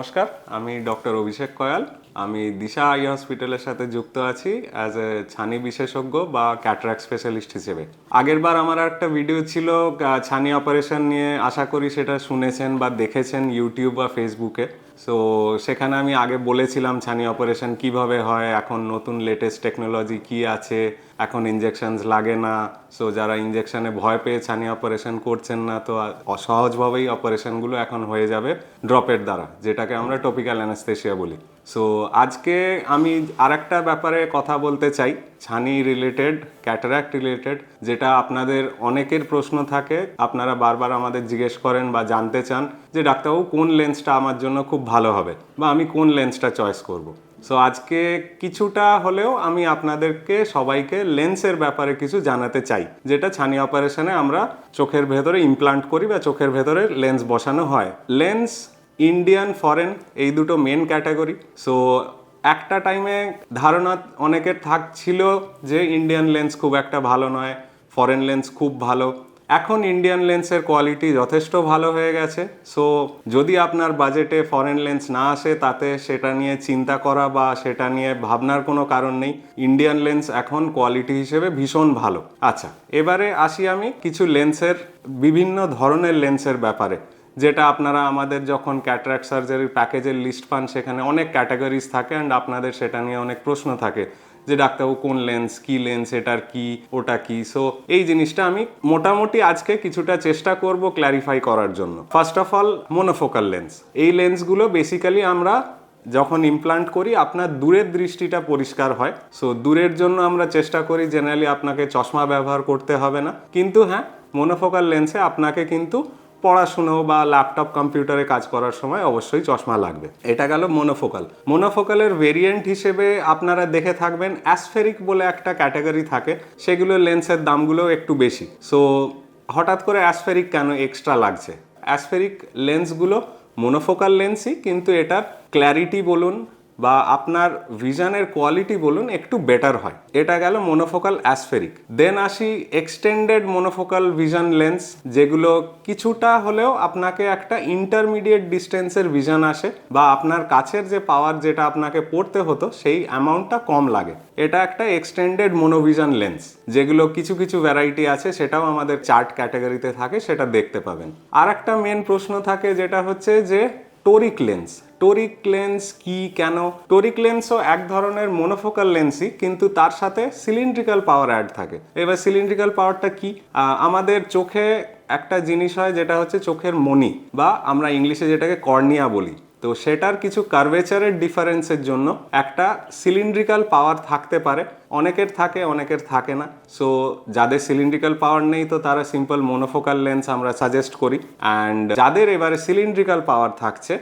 নমস্কার, আমি ডক্টর অভিষেক কয়াল। আমি দিশা আই হসপিটালের সাথে যুক্ত আছি অ্যাজ এ ছানি বিশেষজ্ঞ বা ক্যাটারাক্ট স্পেশালিস্ট হিসেবে। আগের বার আমার একটা ভিডিও ছিল ছানি অপারেশন নিয়ে, আশা করি সেটা শুনেছেন বা দেখেছেন ইউটিউব বা ফেসবুকে। সো সেখানে আমি আগে বলেছিলাম ছানি অপারেশন কিভাবে হয়, এখন নতুন লেটেস্ট টেকনোলজি কি আছে, এখন ইনজেকশনস লাগে না। সো যারা ইনজেকশনে ভয় পেয়ে ছানি অপারেশন করছেন না, তো সহজভাবেই অপারেশনগুলো এখন হয়ে যাবে ড্রপের দ্বারা, যেটাকে আমরা টপিক্যাল অ্যানাস্থেসিয়া বলি। সো আজকে আমি আরেকটা ব্যাপারে কথা বলতে চাই, ছানি রিলেটেড, ক্যাটারাক্ট রিলেটেড, যেটা আপনাদের অনেকের প্রশ্ন থাকে। আপনারা বারবার আমাদের জিজ্ঞেস করেন বা জানতে চান যে ডাক্তারবাবু কোন লেন্সটা আমার জন্য খুব ভালো হবে বা আমি কোন লেন্সটা চয়েস করব। সো আজকে কিছুটা হলেও আমি আপনাদেরকে সবাইকে লেন্সের ব্যাপারে কিছু জানাতে চাই, যেটা ছানি অপারেশনে আমরা চোখের ভেতরে ইমপ্লান্ট করি বা চোখের ভেতরে লেন্স বসানো হয়। লেন্স ইন্ডিয়ান, ফরেন, এই দুটো মেন ক্যাটাগরি। সো একটা টাইমে ধারণা অনেকের থাকছিল যে ইন্ডিয়ান লেন্স খুব একটা ভালো নয়, ফরেন লেন্স খুব ভালো। এখন ইন্ডিয়ান লেন্সের কোয়ালিটি যথেষ্ট ভালো হয়ে গেছে। সো যদি আপনার বাজেটে ফরেন লেন্স না আসে, তাতে সেটা নিয়ে চিন্তা করা বা সেটা নিয়ে ভাবনার কোনো কারণ নেই। ইন্ডিয়ান লেন্স এখন কোয়ালিটি হিসেবে ভীষণ ভালো। আচ্ছা, এবারে আসি আমি কিছু লেন্সের, বিভিন্ন ধরনের লেন্সের ব্যাপারে, যেটা আপনারা আমাদের যখন ক্যাটারাক্ট সার্জারির প্যাকেজের লিস্ট পান, সেখানে অনেক ক্যাটাগরিজ থাকে অ্যান্ড আপনাদের সেটা নিয়ে অনেক প্রশ্ন থাকে যে ডাক্তারবাবু কোন লেন্স, কি লেন্স, এটার কি, ওটা কি। সো এই জিনিসটা আমি মোটামুটি আজকে কিছুটা চেষ্টা করব ক্ল্যারিফাই করার জন্য। First of all, monofocal lens. এই লেন্সগুলো বেসিক্যালি আমরা যখন ইমপ্লান্ট করি আপনার দূরের দৃষ্টিটা পরিষ্কার হয়। সো দূরের জন্য আমরা চেষ্টা করি জেনারেলি আপনাকে চশমা ব্যবহার করতে হবে না, কিন্তু হ্যাঁ, মোনোফোকাল লেন্সে আপনাকে কিন্তু পড়াশুনো বা ল্যাপটপ কম্পিউটারে কাজ করার সময় অবশ্যই চশমা লাগবে। এটা গেল মোনোফোকাল। মোনোফোকালের ভেরিয়েন্ট হিসেবে আপনারা দেখে থাকবেন অ্যাসফেরিক বলে একটা ক্যাটাগরি থাকে, সেগুলো লেন্সের দামগুলো একটু বেশি। সো হঠাৎ করে অ্যাসফেরিক কেন এক্সট্রা লাগছে? অ্যাসফেরিক লেন্সগুলো মোনোফোকাল লেন্সই, কিন্তু এটার ক্ল্যারিটি বলুন বা আপনার ভিশনের কোয়ালিটি বলুন একটু বেটার হয়। এটা গেল মোনোফোকাল অ্যাসফেরিক। দেন আসি এক্সটেন্ডেড মোনোফোকাল ভিশন লেন্স, যেগুলো কিছুটা হলেও আপনাকে একটা ইন্টারমিডিয়েট ডিস্টেন্সের ভিশন আসে বা আপনার কাছের যে পাওয়ার যেটা আপনাকে পড়তে হতো সেই অ্যামাউন্টটা কম লাগে। এটা একটা এক্সটেন্ডেড মোনোভিশন লেন্স, যেগুলো কিছু কিছু ভ্যারাইটি আছে, সেটাও আমাদের চার্ট ক্যাটাগরিতে থাকে, সেটা দেখতে পাবেন। আর একটা মেন প্রশ্ন থাকে, যেটা হচ্ছে যে টোরিক লেন্স। টোরিক লেন্স কি, কেন? টোরিক লেন্সও এক ধরনের মোনোফোকাল লেন্সই, কিন্তু তার সাথে সিলিন্ড্রিক্যাল পাওয়ার অ্যাড থাকে। এবার সিলিন্ড্রিক্যাল পাওয়ারটা কি? আমাদের চোখে একটা জিনিস হয় যেটা হচ্ছে চোখের মণি, বা আমরা ইংলিশে যেটাকে কর্নিয়া বলি। তো সেটার কিছু কার্ভেচারের ডিফারেন্সের জন্য একটা সিলিন্ড্রিক্যাল পাওয়ার থাকতে পারে। অনেকের থাকে, অনেকের থাকে না। সো যাদের সিলিন্ড্রিক্যাল পাওয়ার নেই, তো তারা সিম্পল মোনোফোকাল লেন্স আমরা সাজেস্ট করি। অ্যান্ড যাদের এবারে সিলিন্ড্রিক্যাল পাওয়ার থাকছে,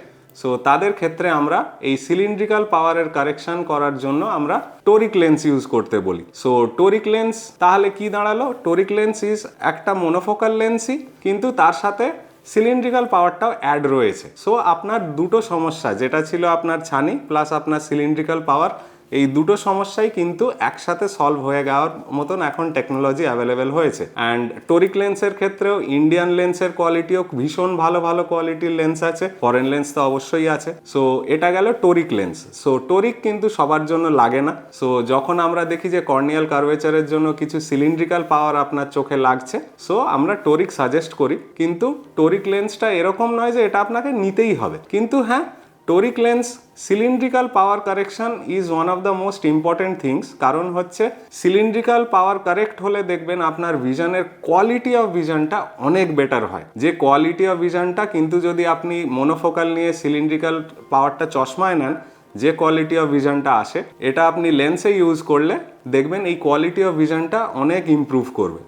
সো তাদের ক্ষেত্রে আমরা এই সিলিন্ড্রিক্যাল পাওয়ারের কারেকশন করার জন্য আমরা টোরিক লেন্স ইউজ করতে বলি। সো টোরিক লেন্স তাহলে কি দাঁড়ালো? টোরিক লেন্স ইজ একটা মোনোফোকাল লেন্সই, কিন্তু তার সাথে সিলিন্ড্রিক্যাল পাওয়ারটাও অ্যাড রয়েছে। সো আপনার দুটো সমস্যা, যেটা ছিল আপনার ছানি প্লাস আপনার সিলিন্ড্রিক্যাল পাওয়ার, এই দুটো সমস্যাই কিন্তু একসাথে সলভ হয়ে যাওয়ার মতন এখন টেকনোলজি অ্যাভেলেবেল হয়েছে। অ্যান্ড টোরিক লেন্সের ক্ষেত্রেও ইন্ডিয়ান লেন্সের কোয়ালিটিও ভীষণ ভালো ভালো কোয়ালিটির লেন্স আছে, ফরেন লেন্স তো অবশ্যই আছে। সো এটা গেল টোরিক লেন্স। সো টোরিক কিন্তু সবার জন্য লাগে না। সো যখন আমরা দেখি যে কর্নিয়াল কার্ভেচারের জন্য কিছু সিলিন্ড্রিক্যাল পাওয়ার আপনার চোখে লাগছে, সো আমরা টোরিক সাজেস্ট করি। কিন্তু টোরিক লেন্সটা এরকম নয় যে এটা আপনাকে নিতেই হবে, কিন্তু হ্যাঁ, toric lens cylindrical power correction is one of the most important things. কারণ হচ্ছে সিলিন্ড্রিক্যাল পাওয়ার কারেক্ট হলে দেখবেন আপনার ভিশনের কোয়ালিটি অফ ভিশনটা অনেক বেটার হয়। যে কোয়ালিটি অফ ভিশনটা কিন্তু যদি আপনি মোনোফোকাল নিয়ে সিলিন্ড্রিক্যাল পাওয়ারটা চশমায় নেন, যে কোয়ালিটি অফ ভিশনটা আসে, এটা আপনি লেন্সে ইউজ করলে দেখবেন এই কোয়ালিটি অফ ভিশনটা অনেক ইমপ্রুভ করবে।